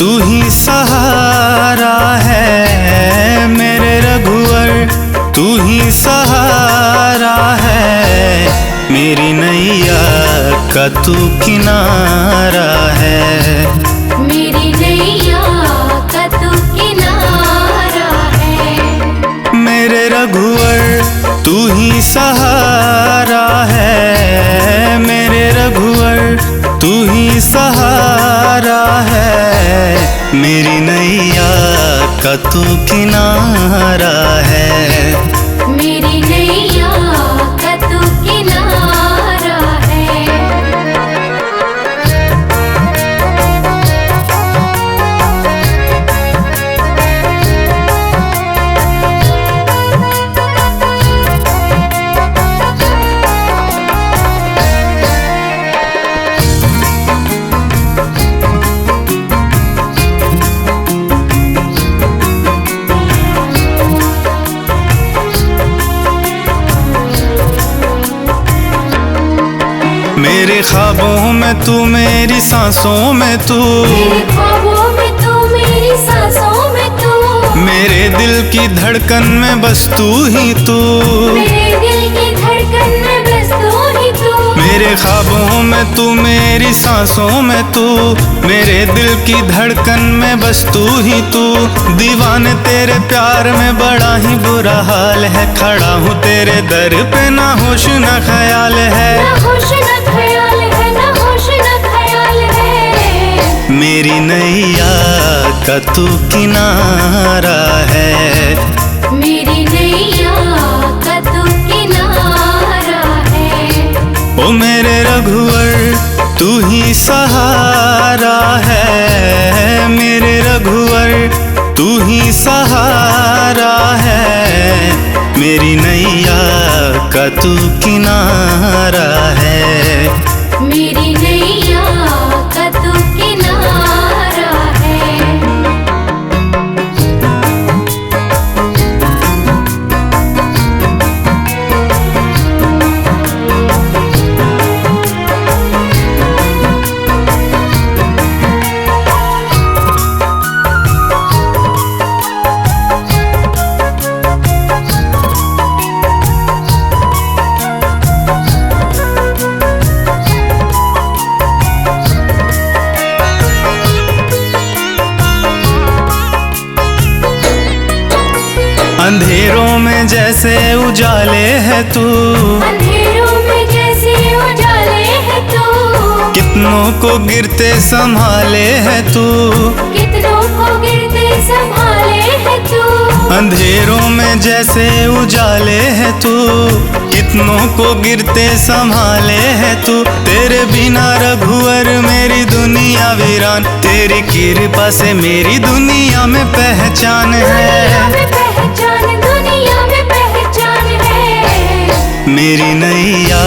तू ही सहारा है मेरे रघुवर, तू ही सहारा है मेरी नैया का तू किनारा है। मेरी नैया का तू किनारा है। मेरे रघुवर तू ही सहारा है मेरे रघुवर, तू ही सहारा है मेरी नैया का तू किनारा है। मेरी नैया का तू किनारा है। मेरे ख्वाबों में तू, मेरी सांसों में तू, मेरे ख्वाबों में तू, मेरी सांसों में तू, मेरे दिल की धड़कन में बस तू ही तू, मेरे दिल की धड़कन में बस तू ही तू। मेरे ख्वाबों में तू, मेरी सांसों में तू, मेरे दिल की धड़कन में बस तू ही तू। दीवाने तेरे प्यार में बड़ा ही बुरा हाल है, खड़ा हूँ तेरे दर पे ना होश ना ख्याल है। ना होश ना ख्याल है, ना होश ना ख्याल है। मेरी नैया का तू किनारा है। मेरी नैया का तू किनारा है। ओ मेरे रघुवर तू ही सहारा है मेरे रघुवर, तू ही सहारा है मेरी नैया का तू किनारा है। मेरी नैया का तू किनारा है। अंधेरों में जैसे उजाले है तू, अंधेरों में जैसे उजाले है तू, कितनों को गिरते संभाले है तू, कितनों को गिरते संभाले है तू। अंधेरों में जैसे उजाले है तू, कितनों को गिरते संभाले है तू। तेरे बिना रघुवर मेरी दुनिया वीरान, तेरी कृपा से मेरी दुनिया में पहचान दुनिया है। में पहचान, दुनिया में पहचान है। मेरी नैया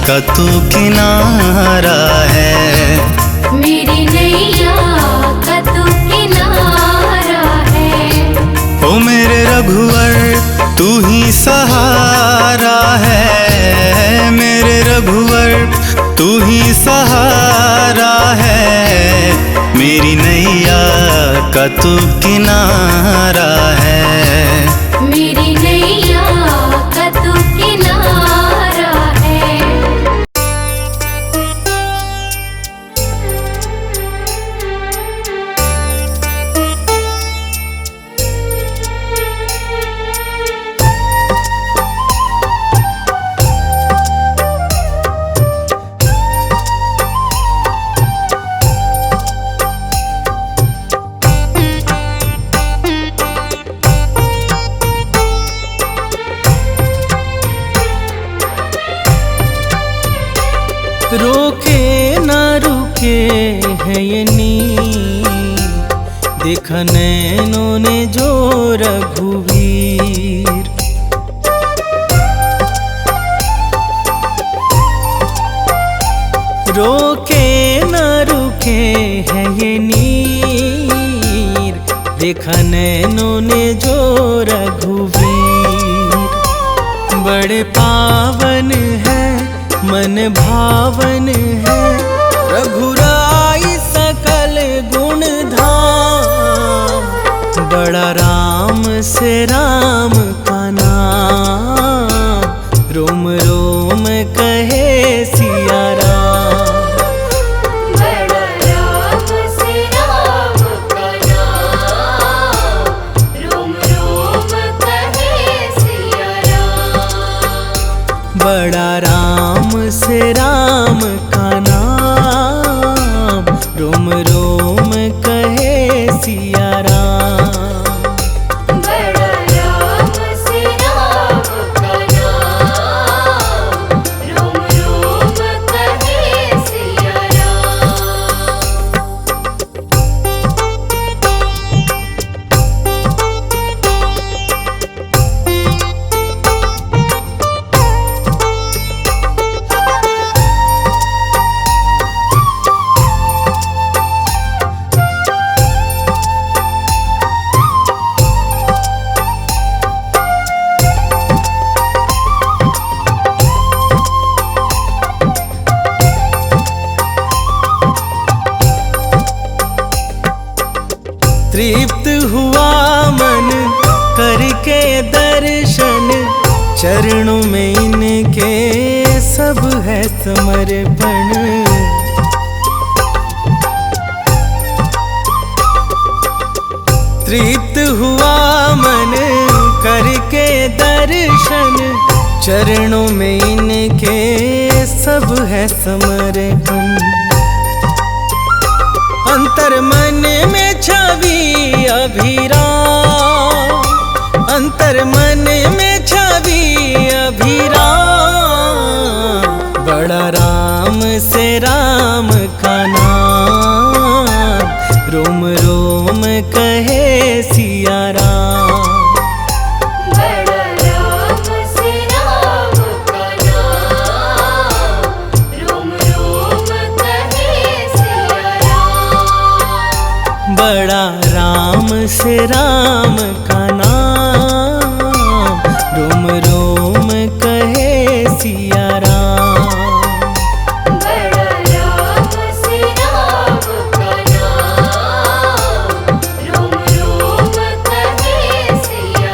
का तू किनारा है। मेरी नैया का तू किनारा है। ओ मेरे रघुवर तू ही सहारा है मेरे रघुवर, तू ही सहारा है मेरी नैया का तू किनारा है। मेरी नैया का तू किनारा है। रोके ना रुके है ये नींद, देखा नैनों ने जो रघुवीर। रोके ना रुके है ये नीर, देखा नैनों ने जो रघुवीर। बड़े पावन है मन भावन है रघुराई सकल गुण धाम। से राम का नाम, रोम रोम कहे सिया राम। बड़ा राम से राम का नाम, रोम रोम कहे सिया राम। बड़ा राम से राम का नाम, रोम रोम कहे सिया राम। बड़ा राम से राम का नाम, रोम रोम कहे सिया राम। तृप्त हुआ मन करके दर्शन, चरणों में इनके सब है समर्पण। तृप्त हुआ मन करके दर्शन, चरणों में इनके सब है समर्पण। अंतर मन में छवि अभिराम, अंतर मन में छवि अभिराम। बड़ा राम से राम का नाम, रोम रोम कहे सिया राम। बड़ा राम से राम का नाम, रोम रोम कहे सिया राम। बड़ा राम से राम का नाम, रोम रोम कहे सिया राम। बड़ा राम से राम का नाम, रोम रोम कहे सिया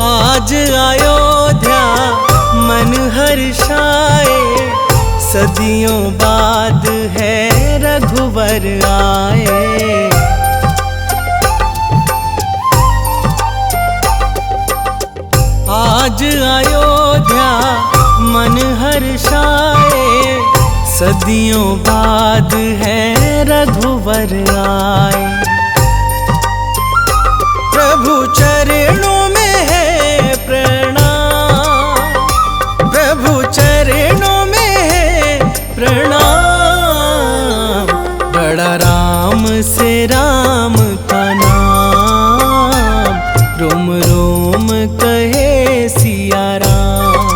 आज अयोध्या मन हर्षाए, सदियों बाद है रघुवर आए। आज अयोध्या मन हर्षाए, सदियों बाद है रघुवर आए। प्रभु चरणों में है प्रणाम, प्रभु चरणों में है प्रणाम। बड़ा राम से राम का नाम, रोम रोम कहे सिया राम।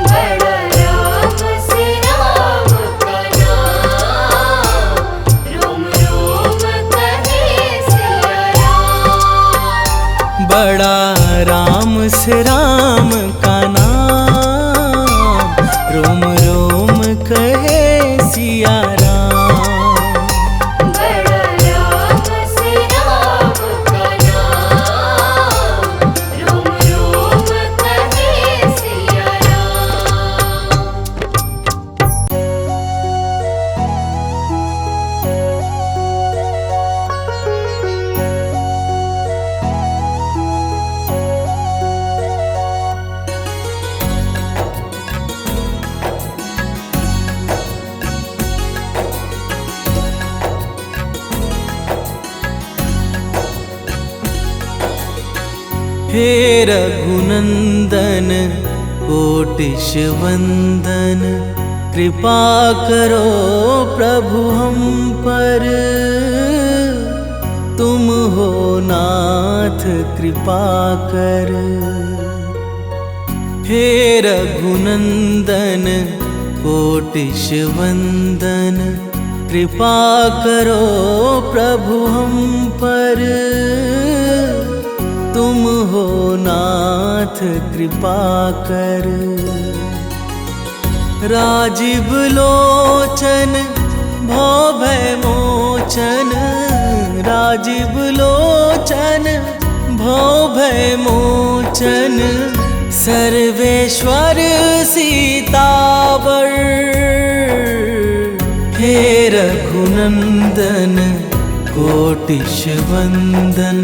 बड़ा राम से राम का नाम, रोम रोम कहे सिया राम। बड़ा राम से राम का नाम, रोम रोम कहे सिया राम। बड़ा राम से राम का नाम, रोम रोम कहे सिया राम। हे रघुनंदन कोटिश वंदन, कृपा करो प्रभु हम पर, तुम हो नाथ कृपा कर। हे रघुनंदन कोटिश वंदन, कृपा करो प्रभु हम पर, तुम हो नाथ कृपा कर। राजीव लोचन भव भय मोचन, राजीव लोचन भव भय मोचन, सर्वेश्वर सीतावर। हे रघुनंदन कोटिश वंदन,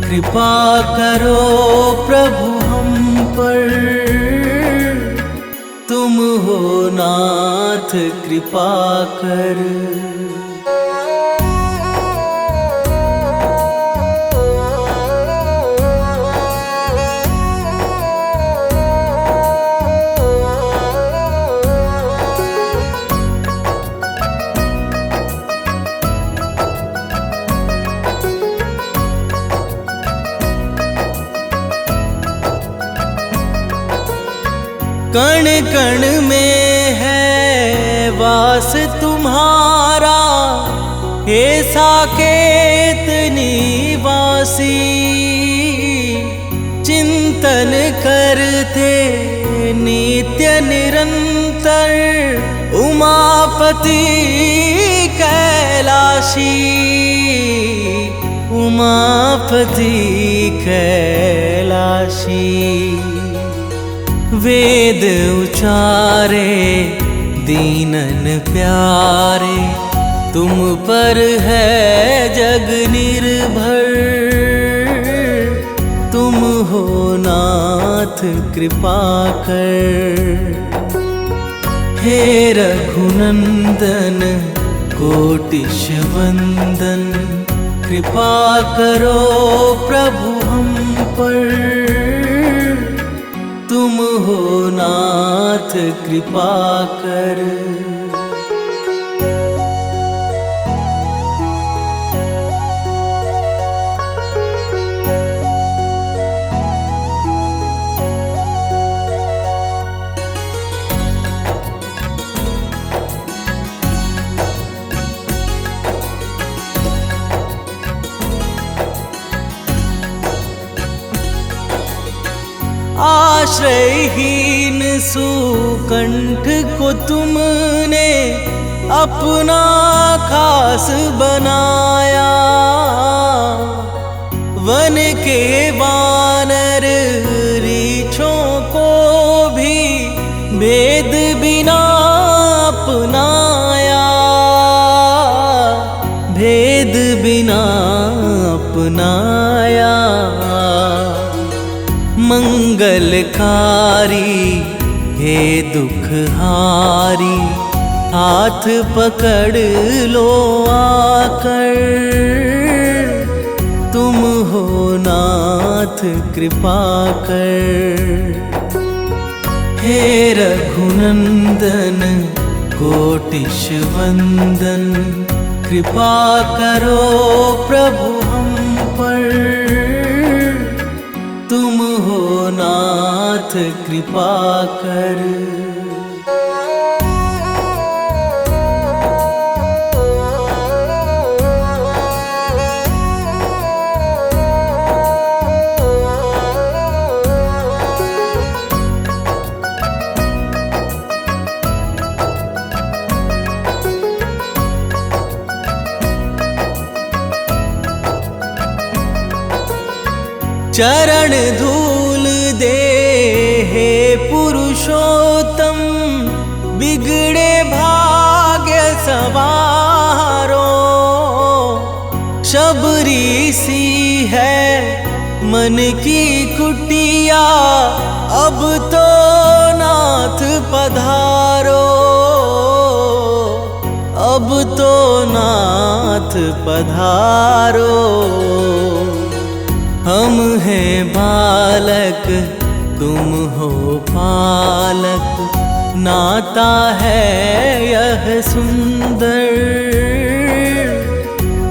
कृपा करो प्रभु हम पर, तुम हो नाथ कृपा कर। कण कण में है वास तुम्हारा, हे साकेत निवासी। चिंतन करते नित्य निरंतर, उमापति कैलाशी, उमापति कैलाशी। वेद उचारे दीनन प्यारे, तुम पर है जग निर्भर, तुम हो नाथ कृपा कर। हे रघुनंदन कोटिश वंदन, कृपा करो प्रभु हम पर, तुम हो नाथ कृपा कर। आश्रयहीन सुकंठ को तुमने अपना खास बनाया, वन के वानर रीछों को भी भेद बिना अपनाया, भेद बिना अपनाया। मंगलकारी हे दुखहारी, हाथ पकड़ लो आकर, तुम हो नाथ कृपा कर। हे रघुनंदन कोटिश वंदन, कृपा करो प्रभु हम पर, तुम हो नाथ कृपा कर। चरण धूल दे हे पुरुषोत्तम, बिगड़े भाग्य सवारो। शबरी सी है मन की कुटिया, अब तो नाथ पधारो, अब तो नाथ पधारो। हम हैं बालक तुम हो पालक, नाता है यह सुंदर,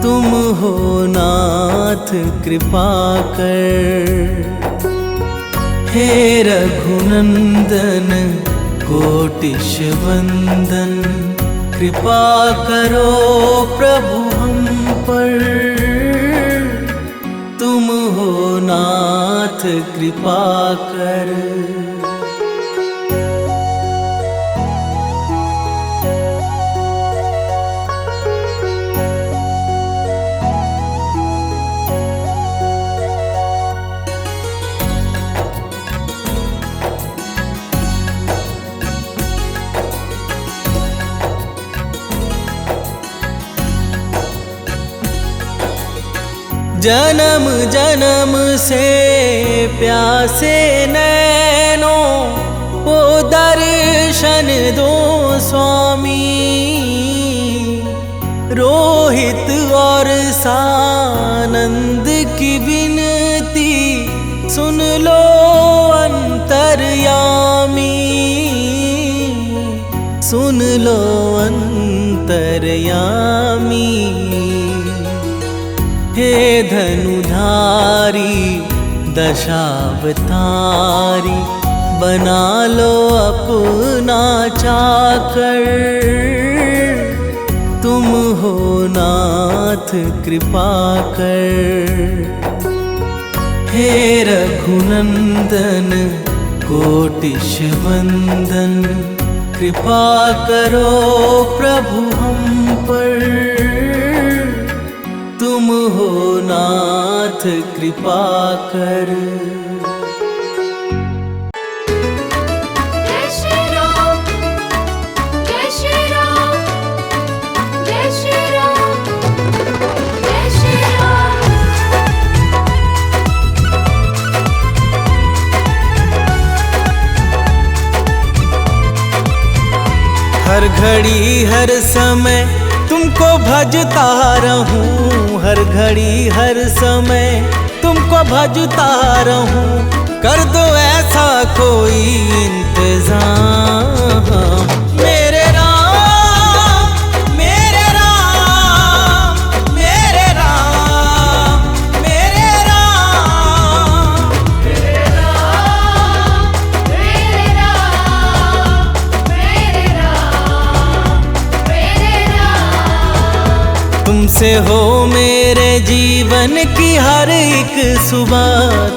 तुम हो नाथ कृपा कर। हे रघुनंदन कोटिश वंदन, कृपा करो प्रभु हम पर। तुम हो नाथ कृपा कर। जन्म जन्म से प्यासे नैनों को दर्शन दो स्वामी। रोहित और सानंद की विनती सुन लो अंतर्यामी, सुन लो अंतर्यामी। हे धनुधारी दशावतारी, बना लो अपना चाकर। तुम हो नाथ कृपा कर। हे रघुनंदन कोटिश वंदन, कृपा करो प्रभु हम पर। तुम हो नाथ कृपा कर। जय श्री राम, जय श्री राम, जय श्री राम, जय श्री राम। हर घड़ी हर समय तुमको भजता रहूं, हर घड़ी हर समय तुमको भजता रहूं। कर दो ऐसा कोई इंतजाम। मेरे राम, मेरे राम, मेरे राम, मेरे राम, मेरे राम, मेरे राम, मेरे राम, मेरे राम। तुमसे हो मेरे जीवन की हर एक सुबह,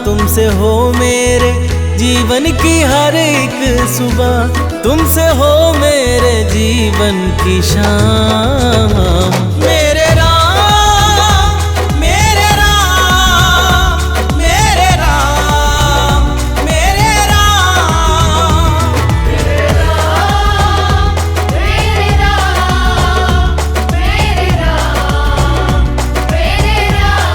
तुमसे हो मेरे जीवन की हर एक सुबह, तुमसे हो मेरे जीवन की शाम। मेरे राम, मेरे राम, मेरे राम, मेरे राम, मेरे राम, मेरे राम, मेरे राम, मेरे राम।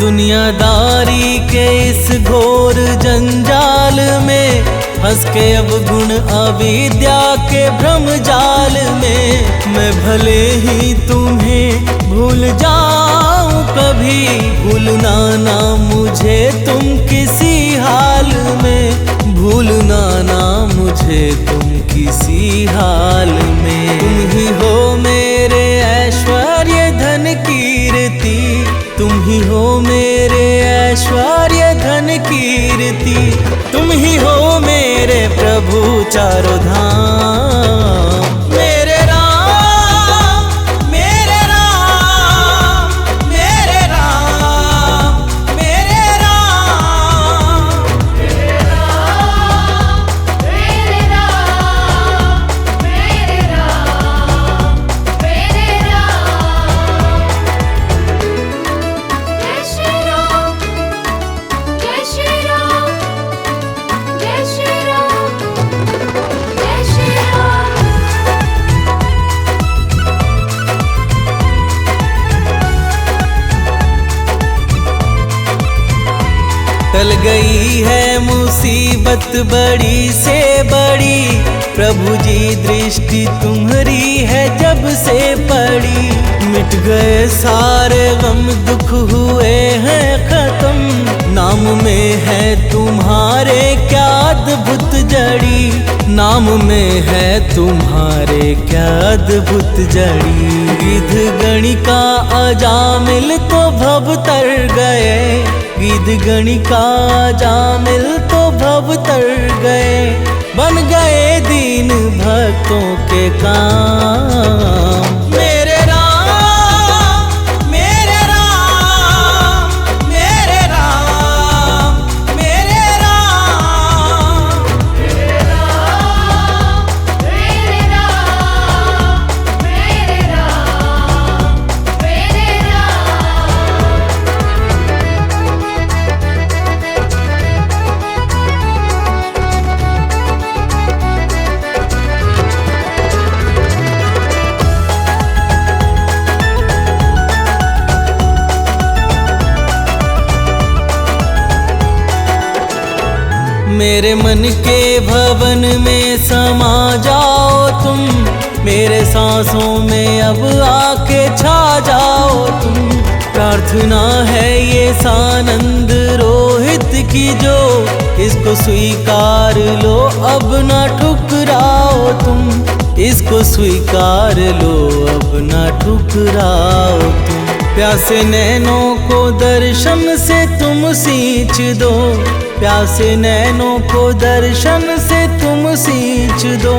दुनियादारी के इस घोर जंजाल में फंस के अब गुण अविद्या के भ्रम जाल में। मैं भले ही तुम्हें भूल जाऊं कभी, भूलना ना मुझे तुम किसी हाल में, भूलना ना मुझे तुम किसी हाल में। तुम ही हो मेरे ऐश्वर्य धन कीर्ति, तुम ही हो मेरे ऐश्वर्य धन कीर्ति, तुम ही हो मेरे प्रभु चारों धाम। मेरे राम, मेरे राम, मेरे राम, मेरे राम, मेरे राम, मेरे राम, मेरे राम, मेरे राम। जय श्री राम, जय श्री राम, जय श्री राम, जय श्री राम। टल गई है मुसीबत बड़ी से बड़ी, प्रभु जी दृष्टि तुम्हारी है जब से पड़ी। मिट गए सारे गम दुख हुए हैं खत्म, नाम में है तुम्हारे क्या अद्भुत जड़ी, नाम में है तुम्हारे क्या अद्भुत जड़ी। गिद्ध गणिका अजामिल तो भव तर गए, गिद्ध गणिका अजामिल तो भव तर गए, बन गए दीन भक्तों के काम। मेरे राम मेरे राम मेरे राम मेरे राम मेरे राम मेरे राम मेरे राम मेरे मेरे मन के भवन में समा जाओ तुम, मेरे सांसों में अब आके छा जाओ तुम। प्रार्थना है ये सानंद रोहित की जो, इसको स्वीकार लो अब ना ठुकराओ तुम, इसको स्वीकार लो अब ना ठुकराओ तुम। प्यासे नैनों को दर्शन से तुम सींच दो, प्यासे नैनों को दर्शन से तुम सींच दो।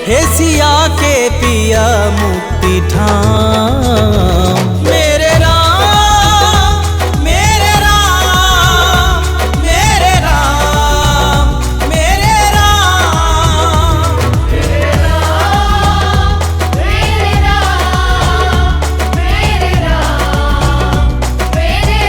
हे सिया के पिया मुक्ति ठाम। मेरे राम मेरे राम मेरे राम मेरे राम मेरे राम मेरे राम मेरे राम मेरे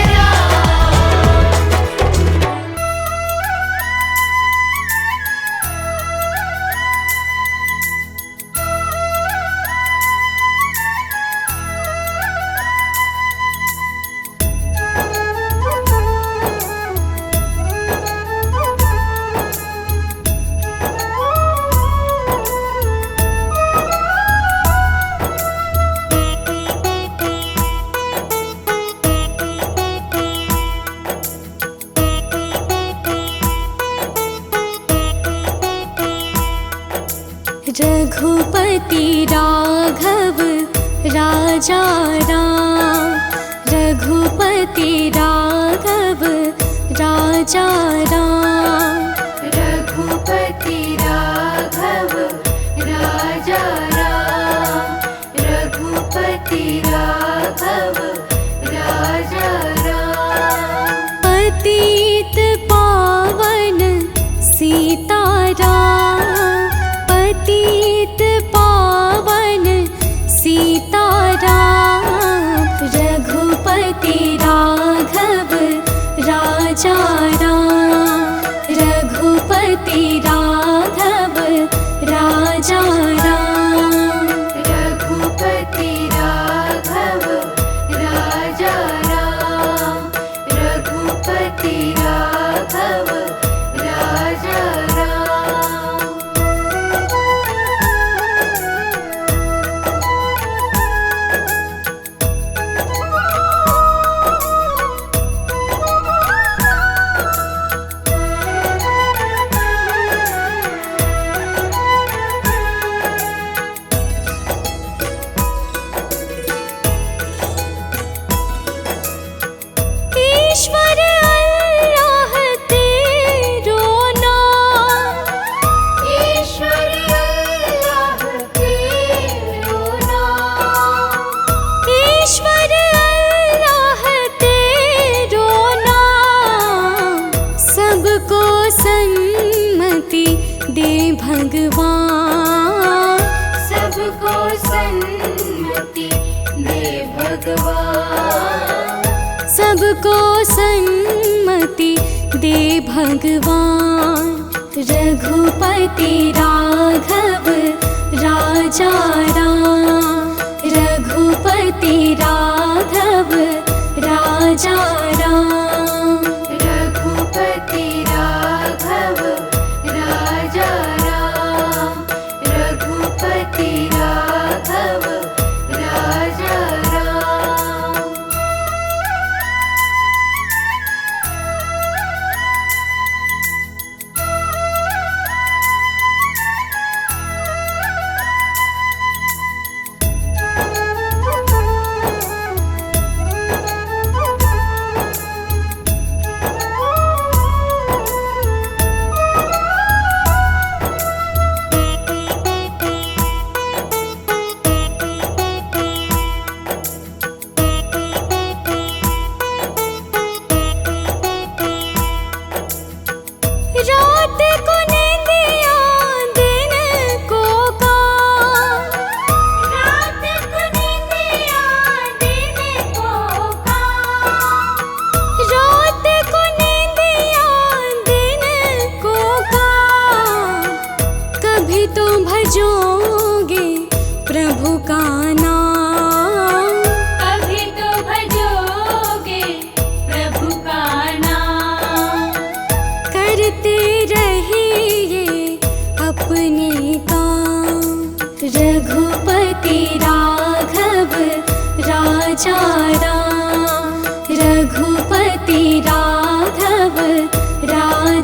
रघुपति राघव राजा राम, रघुपति राघव राजा राम, रघुपति राघव राजा राम, रघुपति राघव राजा राम। पतित पावन सीताराम, पतित पावन सीताराम, रघुपति राघव राजा राम, रघुपति राघव राजा राम, रघुपति राघव राजा राम, रघुपति राघव राजा राम। ईश्वर अल्लाह तेरो नाम, ईश्वर अल्लाह तेरो नाम, ईश्वर अल्लाह तेरो नाम, सबको सन्मति दे भगवान, सबको सन्मति दे भगवान, सबको सन्मति दे भगवान। रघुपति राघव राजा राम, रघुपति राघव राजा राम, रघुपति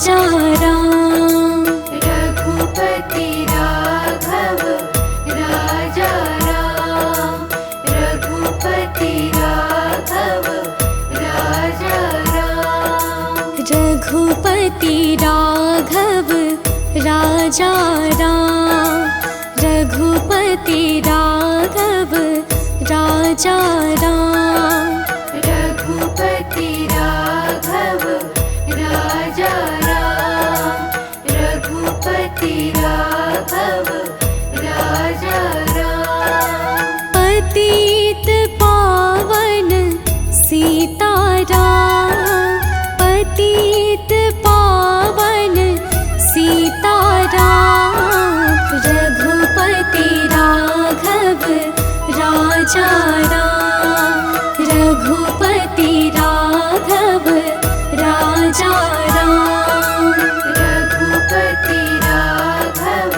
राजा राम। रघुपति राघव राजा राम, रघुपति राघव राजा राम। रघुपति राघव राजा राम, रघुपति राघव राजा राम। रघुपति राघव राजा राम, रघुपति राघव राजा राम। पतित पावन सीताराम, पतित पावन सीताराम। रघुपति राघव राजा राम, रघुपति राघव राजा राम। रघुपति राघव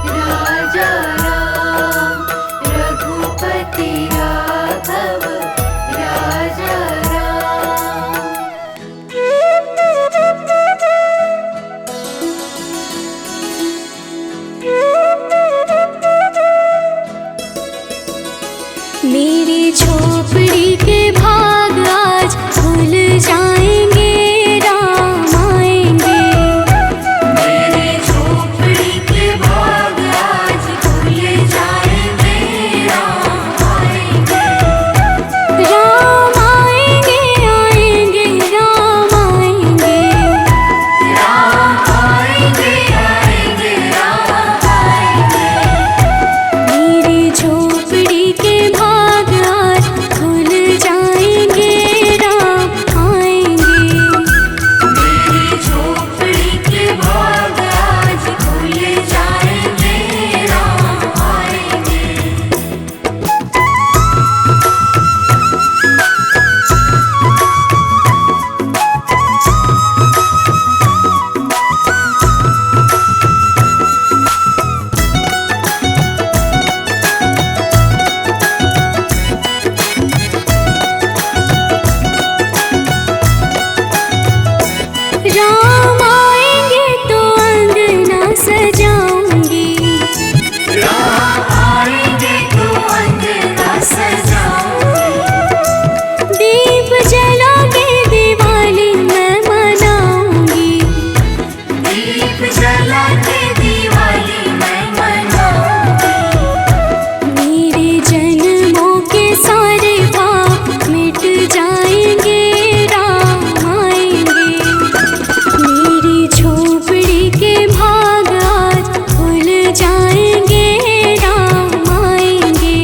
राजा राम, रघुपति राघव राजा राम। मेरी झोपड़ी के भाग आज खुल जाएंगे, राम आएंगे। मेरी झोपड़ी के भाग आज खुल जाएंगे, राम आएंगे। राम आएंगे, आएंगे, राम आएंगे। राम आएंगे, आएंगे, राम आएंगे। मेरी झोपड़ी के भाग आज खुल जाएंगे, राम आएंगे। मेरी झोपड़ी के भाग आज खुल जाएंगे, राम आएंगे। राम आएंगे तो अंगना सजाऊंगी, राम आएंगे तो अंगना सजाऊंगी। दीप जला के दिवाली मैं मनाऊंगी। दीप जला के दिवाली मैं मनाऊंगी। मेरे जन्मों के सारे पाप मिट जाएंगे, राम आएंगे। मेरी झोपड़ी के भाग आज खुल जाएंगे, राम आएंगे।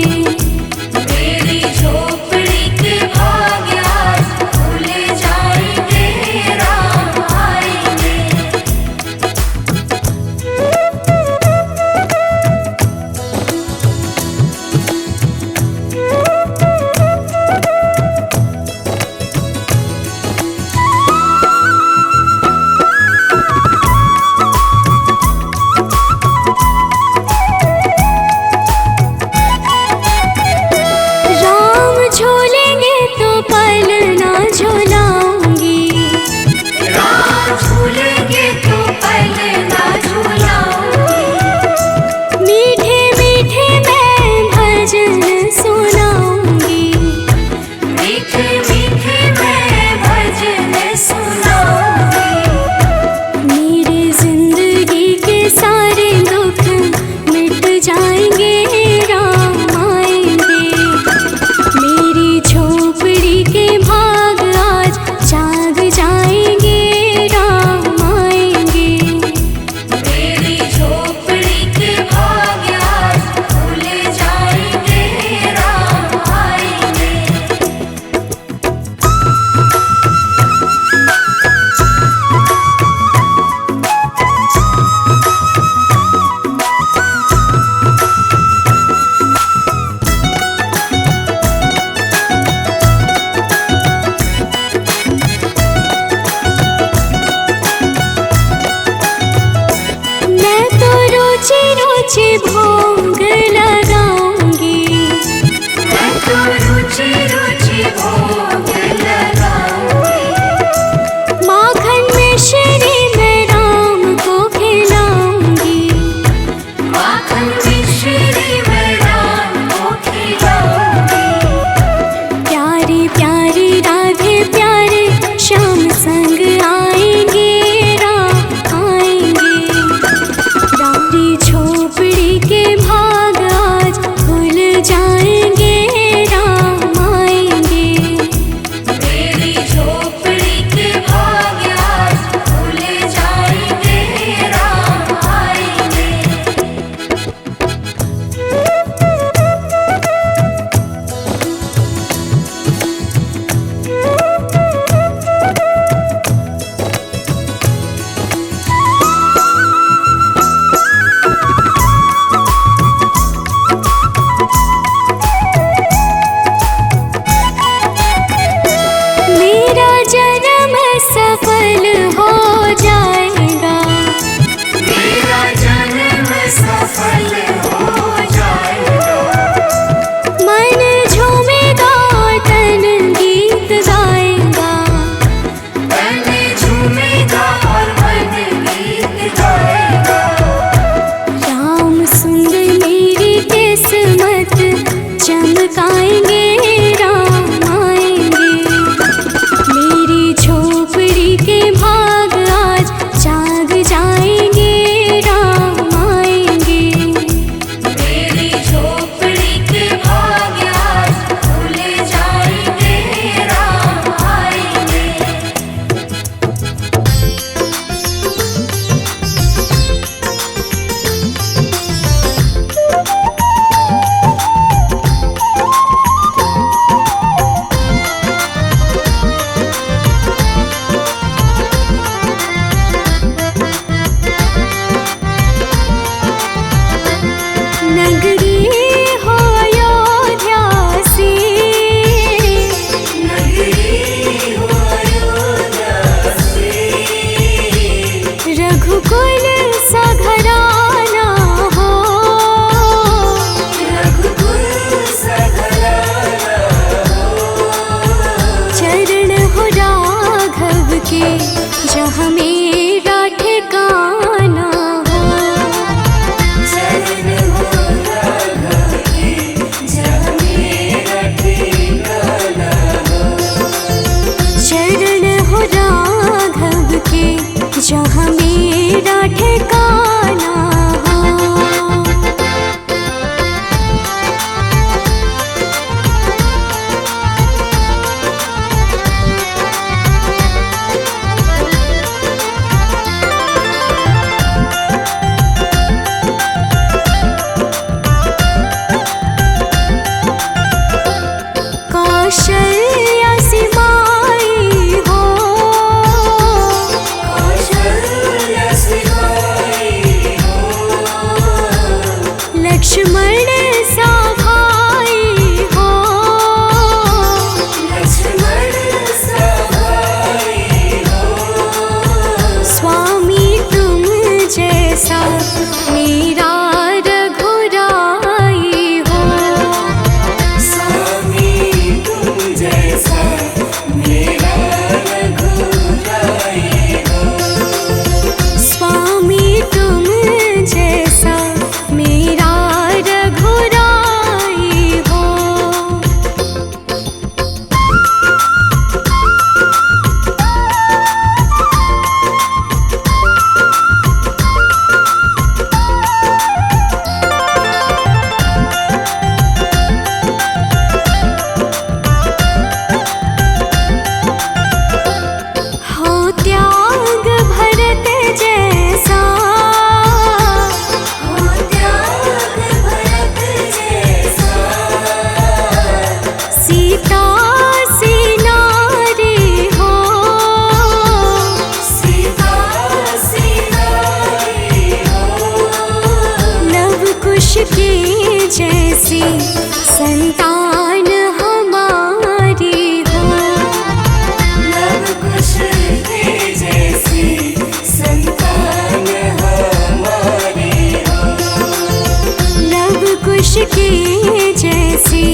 मेरी झोपड़ी के भाग आज चरण हो राघव के जहाँ मेरा ठिकाना हो। चरण हो राघव के जहाँ मेरा ठिकाना हो। चरण हो राघव के जहाँ मेरा ठिकाना हो। कौशल्या सी माई हो। कौशल्या सी माई हो। लक्ष्मण सा भाई हो। लक्ष्मण सा भाई हो। स्वामी तुम जैसा मेरा रघुराई हो। स्वामी तुम जैसा मेरा रघुराई हो। हो त्याग भरत जैसा। हो त्याग भरत जैसा। सीता सी नारी हो। सीता सी नारी हो। लव कुश की जैसी संतान हमारी हो। लव कुश की जैसी संतान हमारी हो। लव कुश की जैसी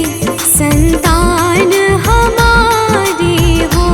संतान हमारी हो।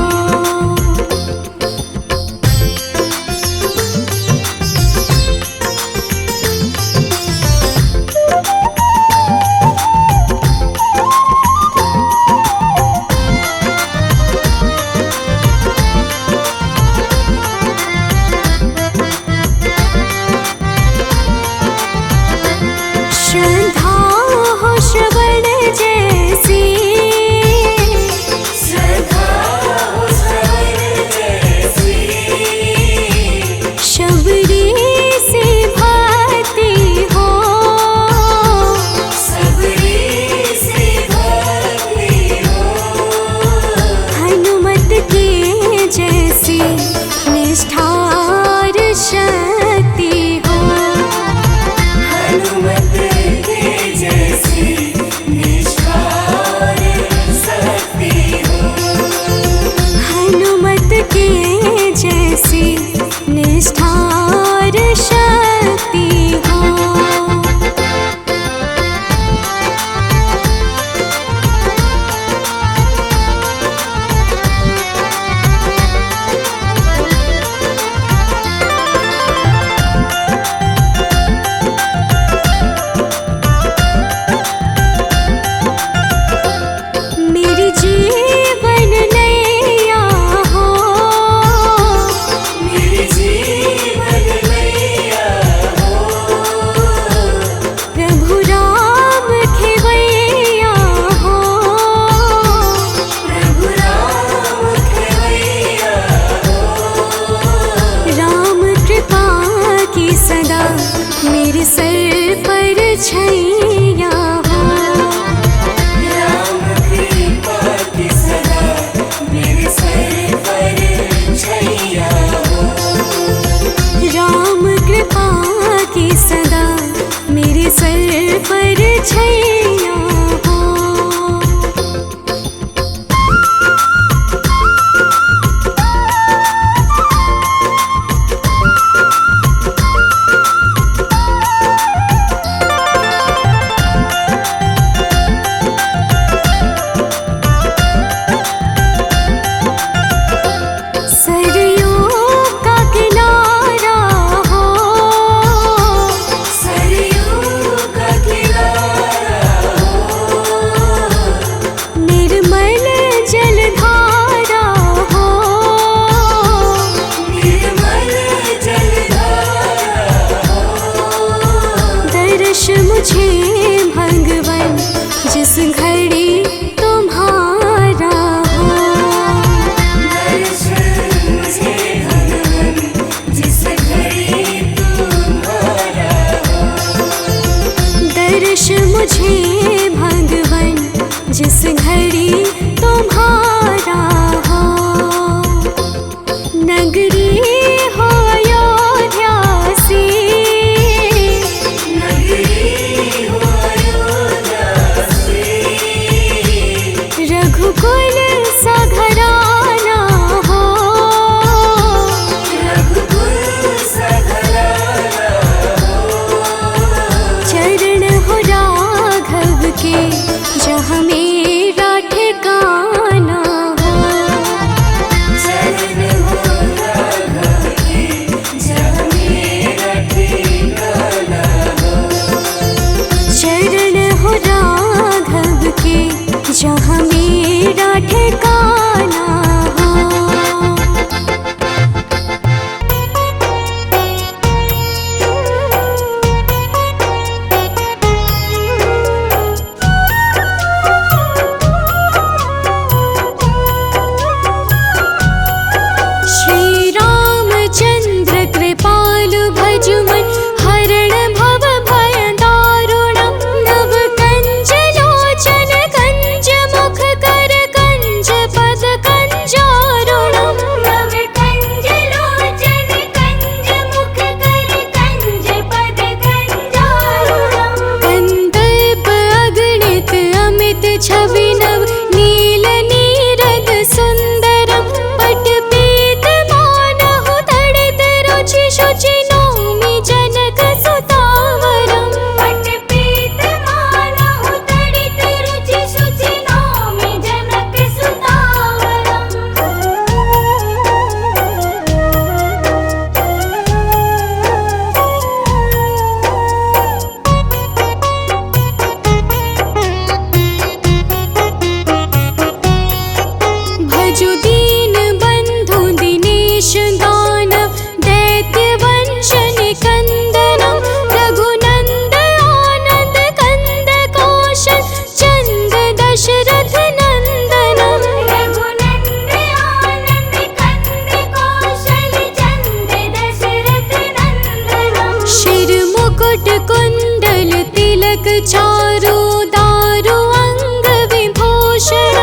चारु दारु अंग विभूषण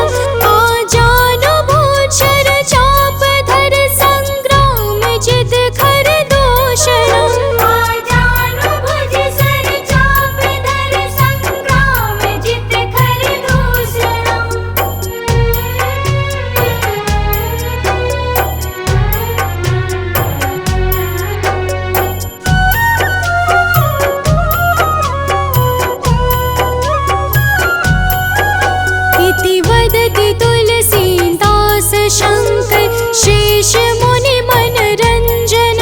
आजानु भूषण चापधर संग्राम जित खर दूषण आजानु भुज सर चापधर संग्राम जित खर दूषण। इति वदति तुलसीदास शंकर शेष मुनि मनरंजन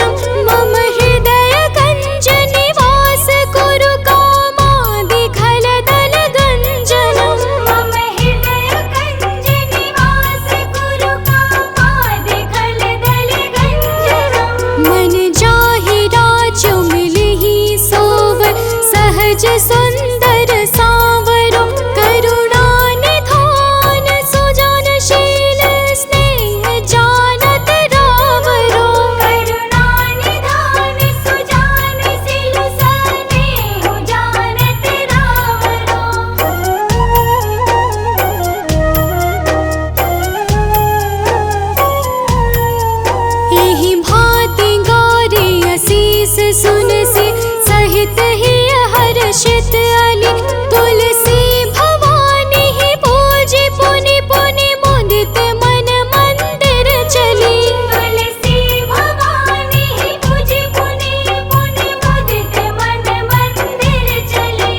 मम हृदय कंज निवास कुरु कामादि खल दल गंजन मम हृदय कंज निवास कुरु कामादि खल दल गंजन। मन जाहि राजु मिलिहि सोवर सहज सुंदर सांवरो करुणा निधान सुजनशील स्नेह जानत रावरो करुणा निधान सुजनशील स्नेह जानत रावरो। एहि भांति गौरी असीस सुनसी सहित ही हर्षित अली तुलसी भवानी ही पूजी पुनि पुनि मुदित मन मंदिर चली तुलसी भवानी ही पूजी पुनि पुनि मुदित मन मंदिर चली।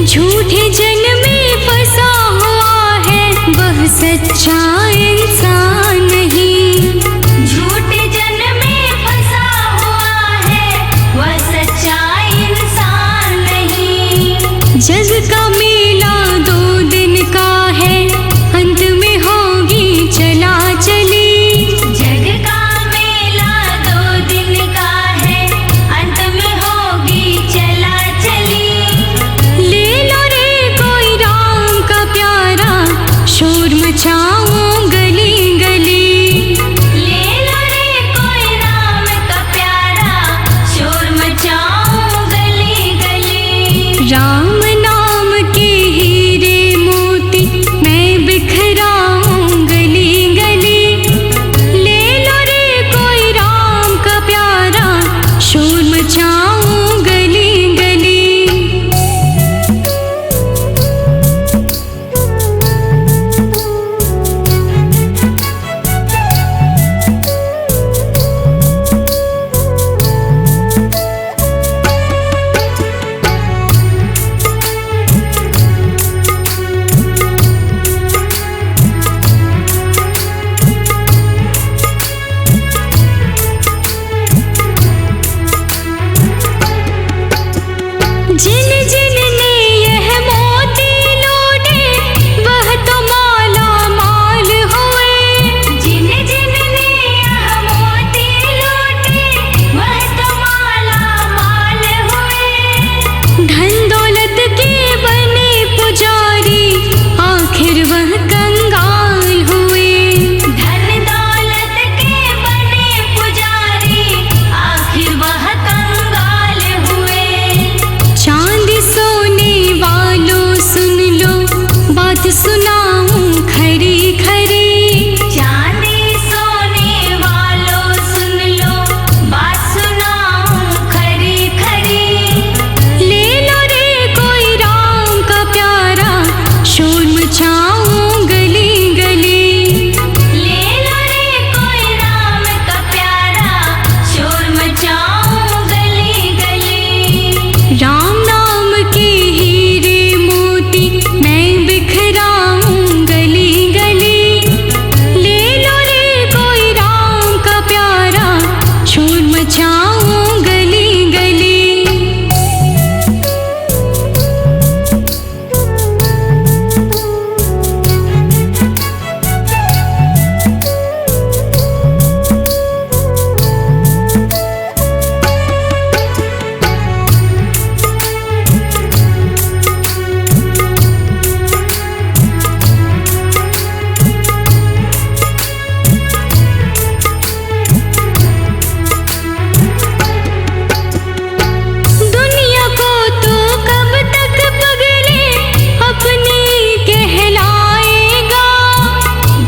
झूठे जन में फंसा हुआ है वह सच्चा इंसान नहीं। झूठे जन में फंसा हुआ है वह सच्चा इंसान नहीं। जग का मेला 2 दिन का है अंत में होगी चला चली। जग का मेला 2 दिन का है अंत में होगी चला चली। ले लो रे कोई राम का प्यारा शोर मचाओ गली गली। ले लो रे कोई राम का प्यारा शोर मचाओ गली गली। राम नाम के हीरे मोती मैं बिखराऊं गली गली। ले लो रे कोई राम का प्यारा शोर मचाऊं गली गली। जिन जिन ने यह मोती लूटे वह तो माला माल हुए। जिन जिन ने यह मोती लूटे वह तो माला माल हुए। धन दौलत के बने पुजारी आखिर वह कंगाल हुए। धन दौलत के बने पुजारी आखिर वह कंगाल हुए। चांदी सोने वालों सुन लो बात सुनाऊं खरी खरी। चांदी सोने वालों सुन लो बात सुनाऊं खरी खरी। ले लो रे कोई राम का प्यारा शोर मचाऊं गली गली। ले लो रे कोई राम का प्यारा शोर मचाऊं गली गली। राम नाम के हीरे मोती मैं बिखराऊं गली गली। ले लो रे कोई राम का प्यारा शोर मचाऊं गली गली। दुनिया को तो कब तक पगले अपनी कहलाएगा।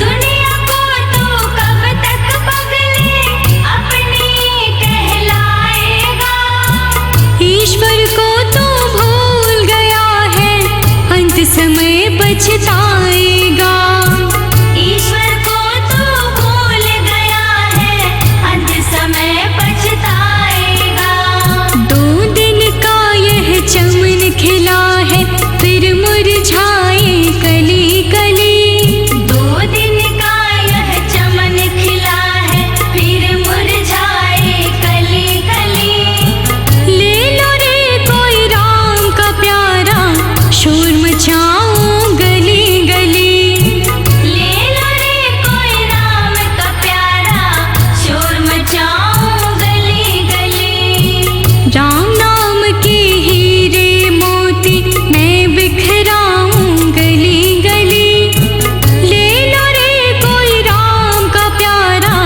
दुनिया को तो कब तक पगले अपनी कहलाएगा। ईश्वर को तो भूल गया है अंत समय पछताएगा। ईश्वर को तो भूल गया है अंत समय पछताएगा। 2 दिन का यह चमन खिला है फिर मुरझाए कली कली। 2 दिन का यह चमन खिला है फिर मुरझाए कली कली। ले लो रे कोई राम का प्यारा शोर मचाऊं गली गली। ले लो रे कोई राम का प्यारा शोर मचाऊं गली गली। राम नाम के हीरे मोती मैं बिखराऊं गली गली। ले लो रे कोई राम का प्यारा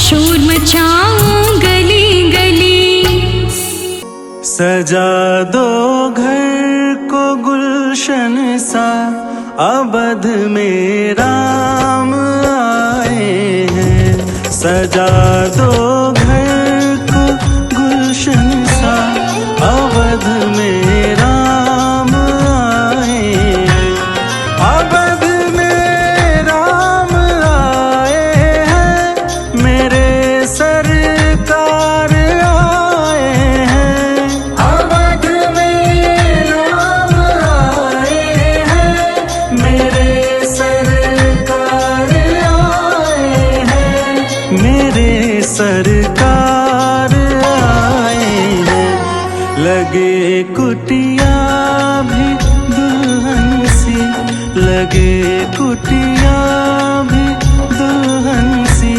शोर मचाऊं गली गली। सजा दो घर को गुलशन सा अवध में राम आए हैं। सजा दो घर को गुलशन सा अवध में राम आए हैं। अवध में राम आए हैं मेरे सरकार आए हैं। अवध में राम लगे कुटिया भी दुल्हन सी, लगे कुटिया भी दुल्हन सी,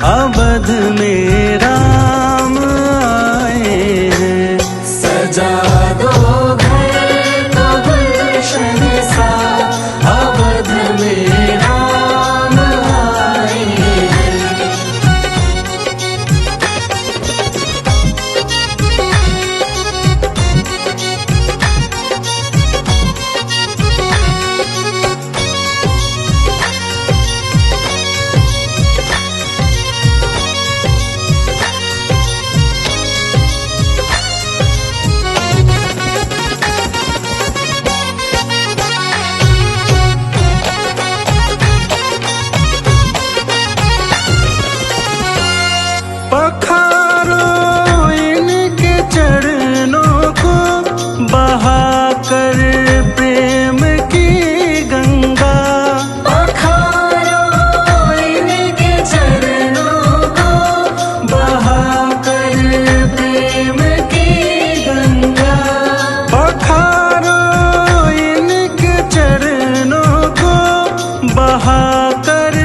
अवध में राम आए हैं। सजा दो घर को गुलशन सा, अवध में राम आए हैं। पखारो इनके चरणों को, बहाकर प्रेम की गंगा। पखारो इनके चरणों को, बहाकर प्रेम की गंगा। पखारो इनके चरणों को, बहाकर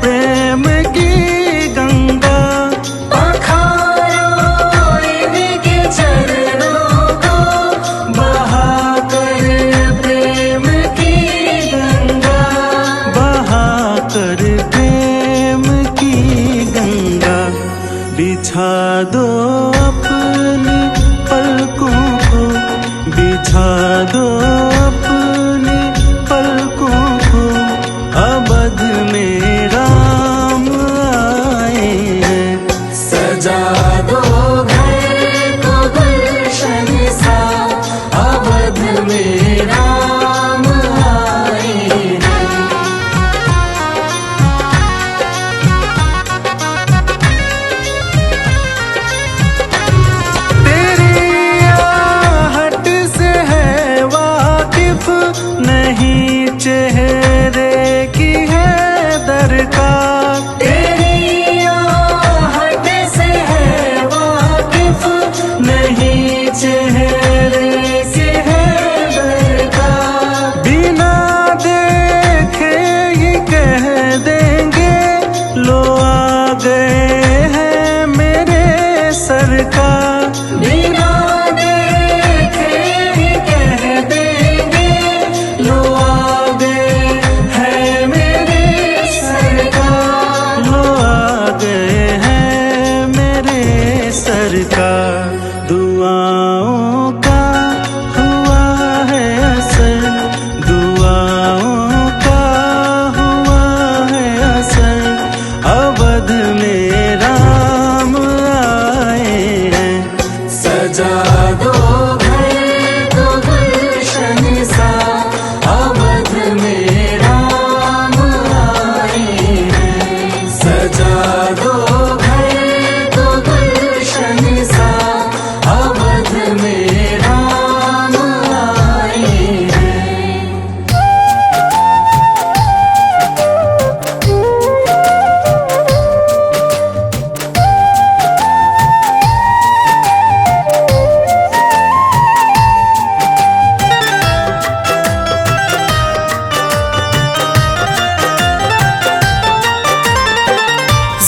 प्रेम की गंगा। बिछा दो अपनी पलकों को, बिछा दो अपनी पलकों को, अवध में राम आए हैं। सजा दो घर को गुलशन सा, अवध में राम आए हैं। नहीं चेहरे की है दरकार, तेरी आहट से है वाकिफ, नहीं चेहरे से है दरकार। बिना देखे ही कह देंगे लो आ गए हैं मेरे सरकार। बिना सरकार दुआओं का हुआ है असर, दुआओं का हुआ है असर, अवध में राम आए हैं। सजा दो घर को गुलशन सा, अवध में राम आए हैं। सजा दो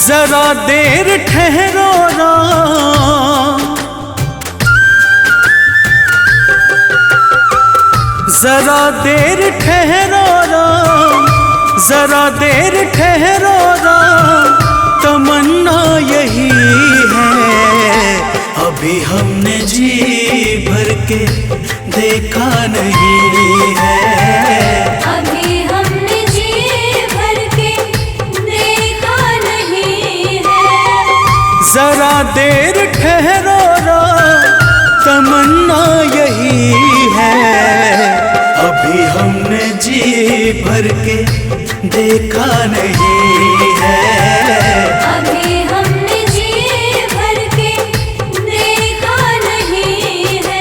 जरा देर ठहरो राम, जरा देर ठहरो राम, जरा देर ठहरो राम, तमन्ना यही है अभी हमने जी भर के देखा नहीं है। अभी हमने जी भर के देखा नहीं है। जरा देर ठहरो राम, तमन्ना यही है अभी हमने जी भर के देखा नहीं है। अभी हमने जी भर के देखा नहीं है।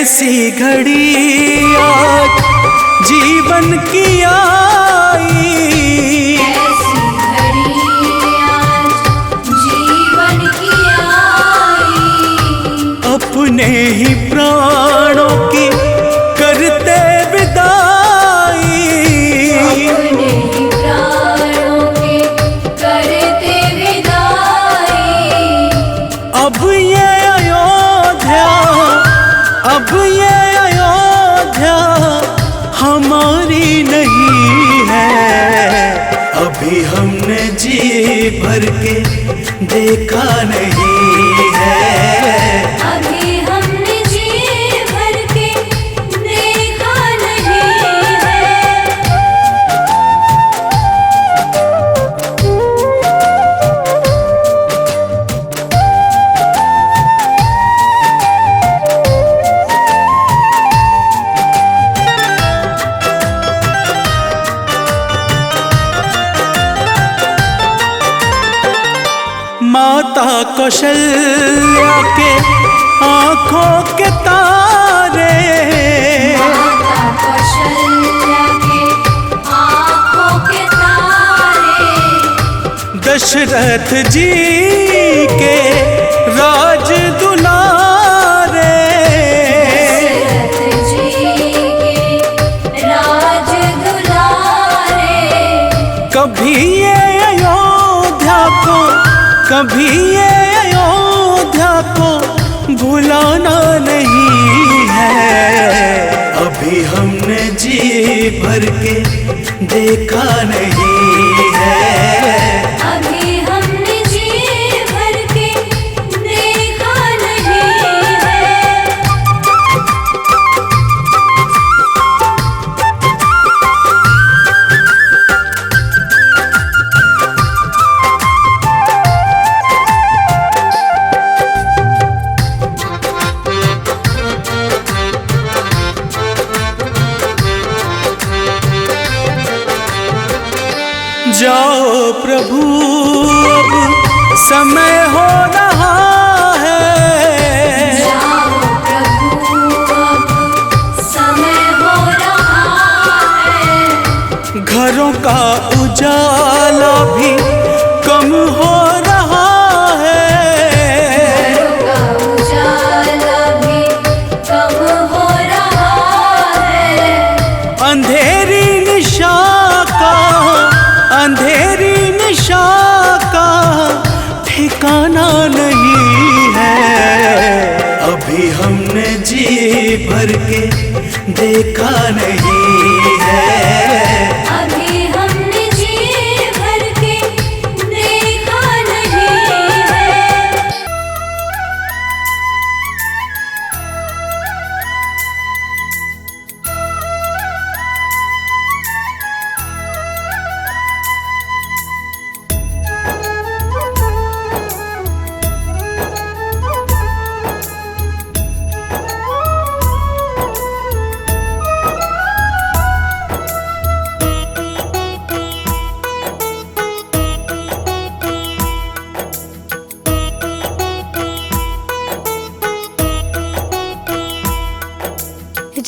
कैसी घड़ी आज जीवन की आई, कैसी घड़ी आज जीवन की आई। अपने ही प्राणों की करते विदाई, अपने ही प्राणों की करते विदाई। अब ये अयोध्या, अब ये अयोध्या हमारी नहीं है। अभी हमने जी भर के देखा नहीं है, अभी हमने जी भर के देखा नहीं है। माता कौशल्या के आंखों के तारे, माता कौशल्या के आँखों के तारे। दशरथ जी के राज दुलारे, दशरथ जी के राज दुलारे। कभी ये अयोध्या को, कभी ये अयोध्या को भुलाना नहीं है। अभी हमने जी भर के देखा नहीं है, अभी हमने जी भर के देखा नहीं है। जाओ प्रभु अब समय हो रहा है, जाओ प्रभु अब समय हो रहा है। घरों का उजाला भी कम हो रहा है, घरों का उजाला भी कम हो रहा है। अंधेरी निशा का, अंधेरी निशा का ठिकाना नहीं है। अभी हमने जी भर के देखा नहीं है, अभी हमने जी भर के देखा नहीं है।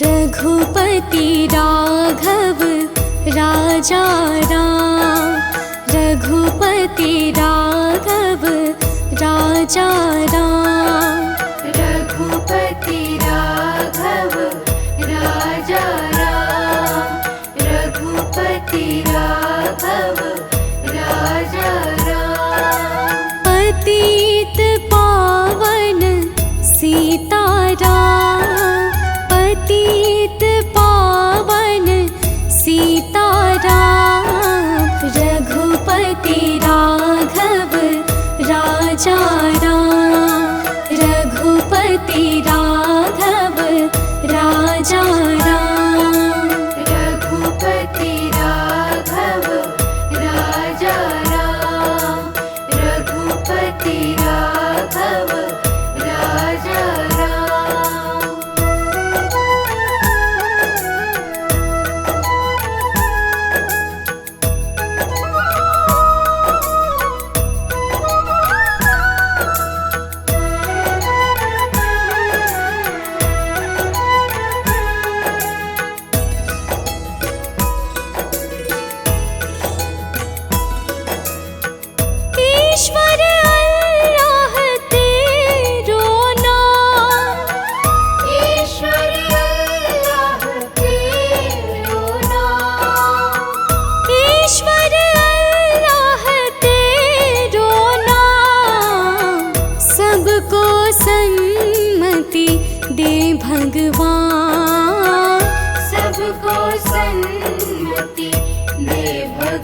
रघुपति राघव राजा राम, रघुपति राघव राजा राम। रघुपति राघव राजा राम, रघुपति राघव राजा राम। पतित पावन सीताराम, पतित पावन सीताराम।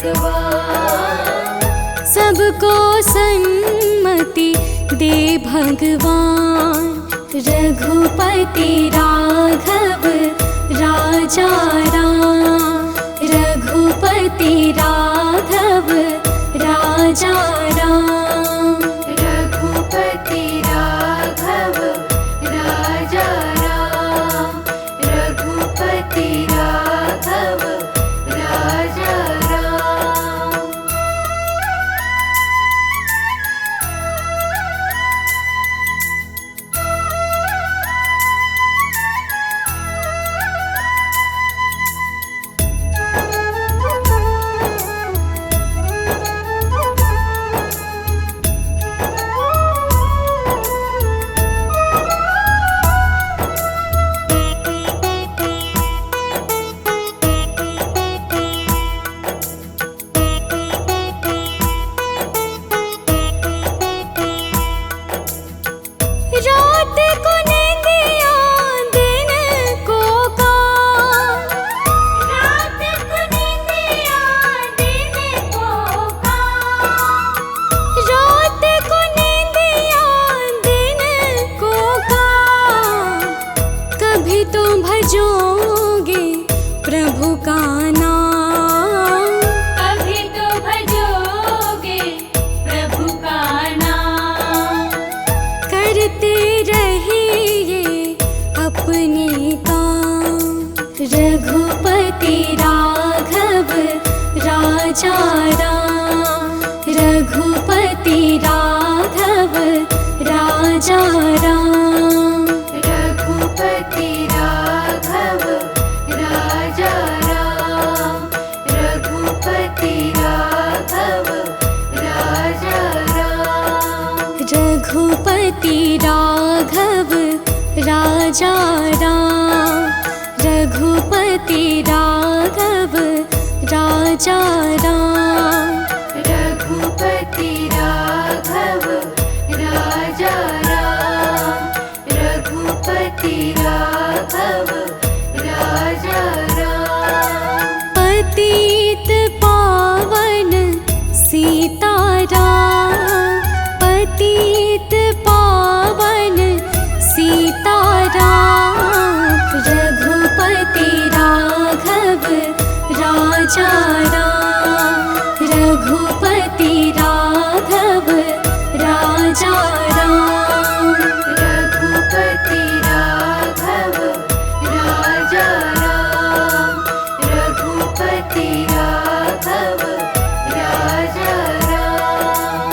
भगवान। सबको सन्मति दे भगवान। रघुपति राघव राजा राम, रघुपति राघव राजा राम। रघुपति राघव राजा राम, रघुपति राघव राजा राम। रात को नींदिया दिन को काम, रात को नींदिया दिन को काम, रात को नींदिया दिन को काम। कभी तो भजोगे प्रभु का नाम, कभी तो भजोगे प्रभु का नाम। करते रहिए अपने काम। रघुपति राघव राजा राम, रघुपति राघव राजा राम। रघुपति राघव राजा राम, रघुपति राघव राजा राम। रघुपति राघव राजा राम, रघुपति राघव राजा राम। रघुपति राघव राजा राम, रघुपति राघव राजा राम। पतित पावन सीताराम, पतित पावन सीताराम। रघुपति राघव राजा राम, रघुपति राघव राजा राम। रघुपति राघव राजा राम, रघुपति राघव राजा राम।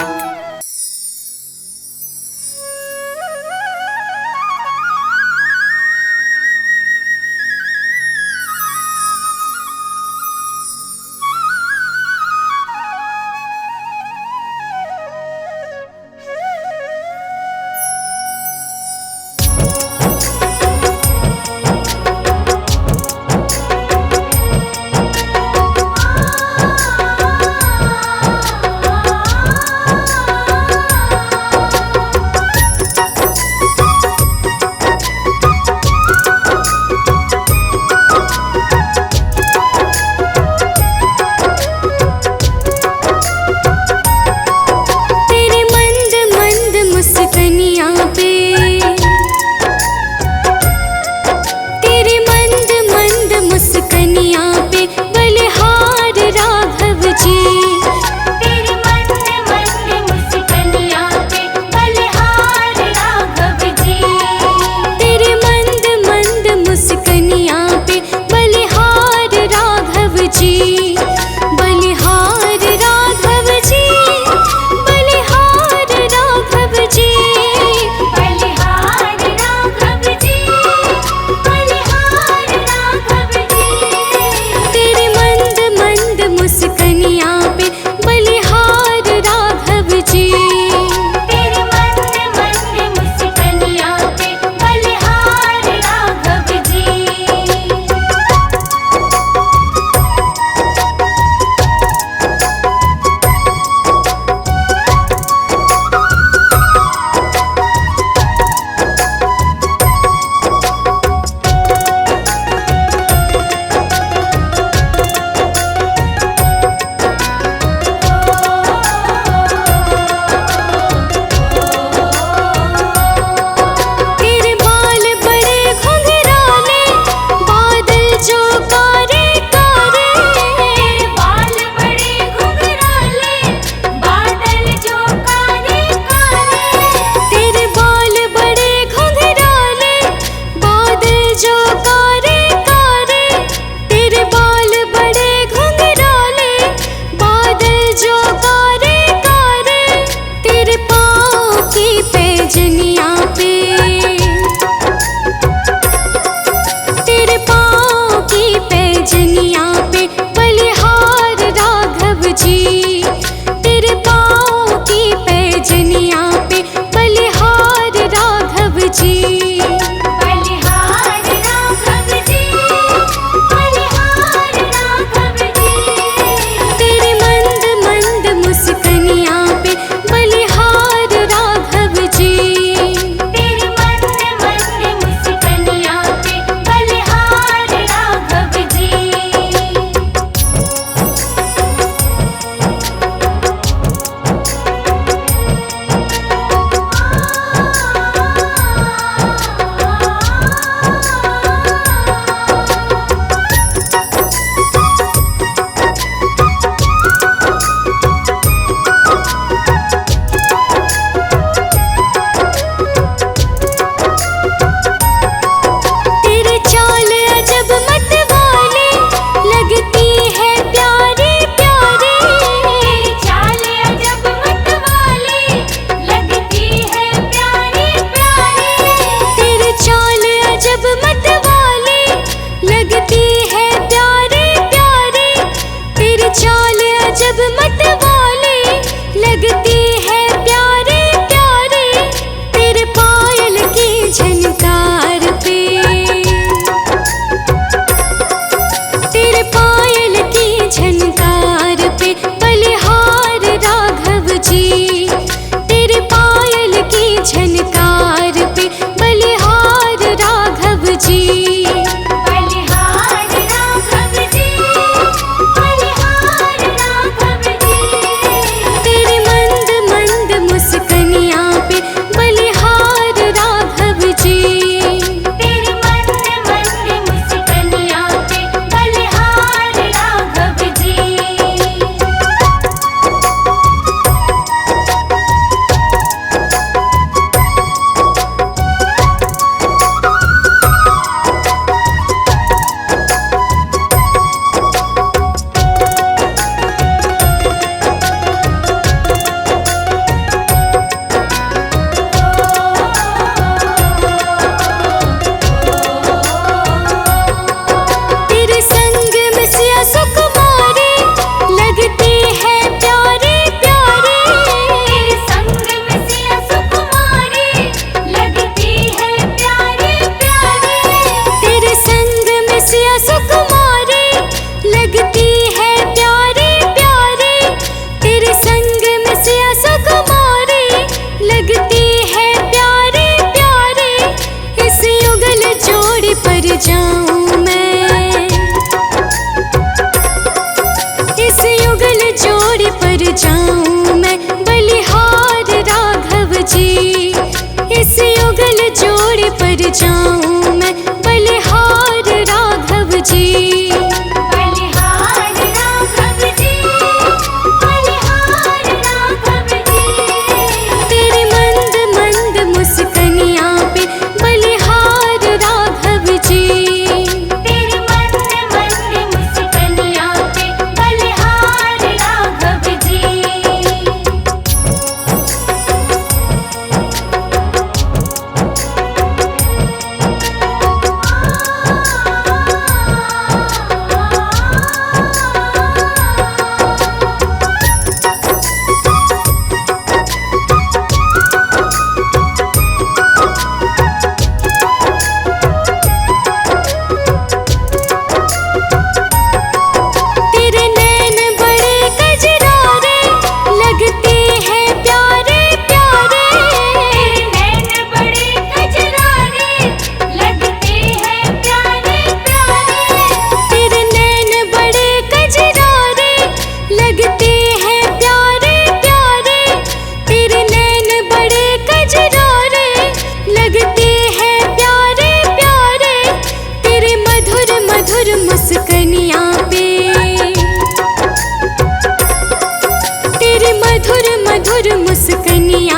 जाऊं मैं, इस युगल जोड़ी पर जाऊं मैं, बलिहार राघव जी। इस युगल जोड़ी पर जाऊं मैं, बलिहार राघव जी। बलिहार राघव जी, बलिहार राघव जी। तेरी मंद मंद मुस्कनिया पे बलिहार राघव जी। तेरी मंद मंद मुस्कनिया पे बलिहार राघव जी। तेरे नैन बड़े कजरारे लगते हैं प्यारे प्यारे। तेरे नैन बड़े कजरारे लगते हैं प्यारे प्यारे। तेरे नैन बड़े कजरारे लगते हैं प्यारे प्यारे। तेरे नैन बड़े कजरारे लगते हैं प्यारे प्यारे। तेरे मधुर मधुर मुस्कनिया पे, तेरे मधुर मधुर मुस्कनिया